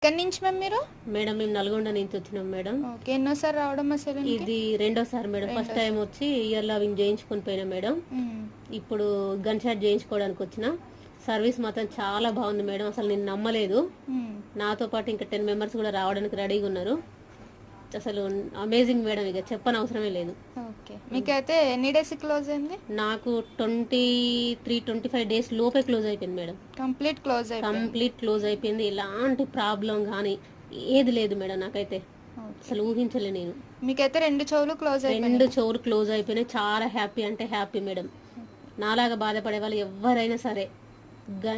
ఎక్కడి నుంచి మ్యామ్ మీరు? మేడం మేము నల్గొండ నుంచి వచ్చినాం మేడం. ఓకే. ఎన్నోసారి రావడం మా సెలూన్కి? ఇది రెండోసారి మేడం. ఫస్ట్ టైం వచ్చి ఇయర్ లవింగ్ చేయించుకొని పోయినా మేడం. ఇప్పుడు గన్ షాట్ చేయించుకోవడానికి వచ్చిన. సర్వీస్ మాత్రం చాలా బాగుంది మేడం. అసలు నేను నమ్మలేదు. నాతో పాటు ఇంకా 10 మెంబర్స్ కూడా రావడానికి రెడీగా ఉన్నారు. అసలు అమేజింగ్ మేడం, ఇక చెప్పనవసరమే లేదు. ఓకే. మీకైతే ఎన్ని డేస్ క్లోజ్ అయింది? నాకు 23-25 డేస్ లోపే క్లోజ్ అయిపోయింది మేడం. కంప్లీట్ క్లోజ్ అయిపోయింది. ఎలాంటి ప్రాబ్లం కానీ ఏది లేదు మేడం. నాకైతే అసలు ఊహించలే నేను. మీకైతే 2 చెవులు క్లోజ్ అయిపోయినాయి. చాలా హ్యాపీ అంటే హ్యాపీ మేడం. నాలాగా బాధపడే వాళ్ళు ఎవరైనా సరే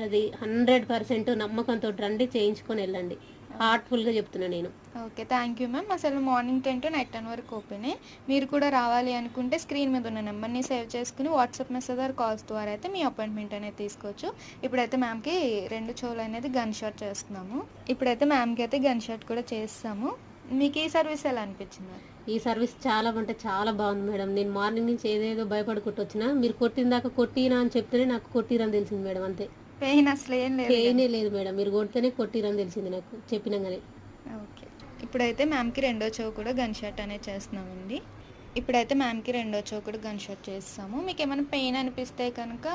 అది 100% నమ్మకంతో రండి, చేయించుకొని వెళ్ళండి. హార్ట్ఫుల్గా చెప్తున్నా నేను. ఓకే. Thank you ma'am. అసలు మార్నింగ్ 10 to నైట్ 10 వరకు ఓపెనే. మీరు కూడా రావాలి అనుకుంటే స్క్రీన్ మీద ఉన్న నెంబర్ని సేవ్ చేసుకుని వాట్సాప్ మెసేజ్ ఆర్ కాల్స్ ద్వారా అయితే మీ అపాయింట్మెంట్ అనేది తీసుకోవచ్చు. ఇప్పుడైతే మ్యామ్కి 2 చెవులు అనేది గన్ షాట్ చేస్తున్నాము. ఇప్పుడైతే మ్యామ్కి అయితే గన్ షాట్ కూడా చేస్తాము. మీకు ఈ సర్వీస్ ఎలా అనిపించింది? ఈ సర్వీస్ చాలా అంటే చాలా బాగుంది మేడం. నేను మార్నింగ్ నుంచి ఏదేదో భయపడుకుంటూ వచ్చినా, మీరు కొట్టిన దాకా కొట్టినా అని చెప్తేనే నాకు కొట్టిరని తెలిసింది మేడం. అంతే, పెయిన్ అసలు పెయినే లేదు మేడం. మీరు కొడితేనే కొట్టిరని తెలిసింది నాకు చెప్పినాగానే. ఓకే. ఇప్పుడైతే మ్యామ్కి 2వ చెవు కూడా గన్ షాట్ అనేది చేస్తున్నామండి. ఇప్పుడైతే మ్యామ్కి 2వ చెవు కూడా గన్ షాట్ చేస్తాము. మీకు ఏమైనా పెయిన్ అనిపిస్తే కనుక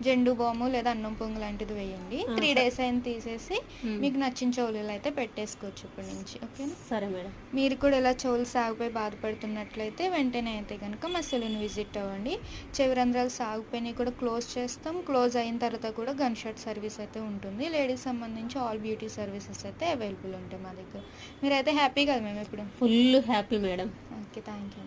జెండు బాము లేదా అన్నం పొంగు లాంటిది వేయండి. 3 days అయిన తీసేసి మీకు నచ్చిన చెవులు అయితే పెట్టేసుకోవచ్చు ఇప్పటి నుంచి. ఓకేనా? సరే మేడం. మీరు కూడా ఇలా చెవులు సాగిపోయి బాధపడుతున్నట్లయితే వెంటనే అయితే కనుక మా సెలూన్ విజిట్ అవ్వండి. చెవి రంధ్రాలు సాగిపోయినాయి కూడా క్లోజ్ చేస్తాం. క్లోజ్ అయిన తర్వాత కూడా గన్ షాట్ సర్వీస్ అయితే ఉంటుంది. లేడీస్ సంబంధించి ఆల్ బ్యూటీ సర్వీసెస్ అయితే అవైలబుల్ ఉంటాయి మా దగ్గర. మీరైతే హ్యాపీ కదా మేము ఇప్పుడు? Full happy madam. Okay. Thank you.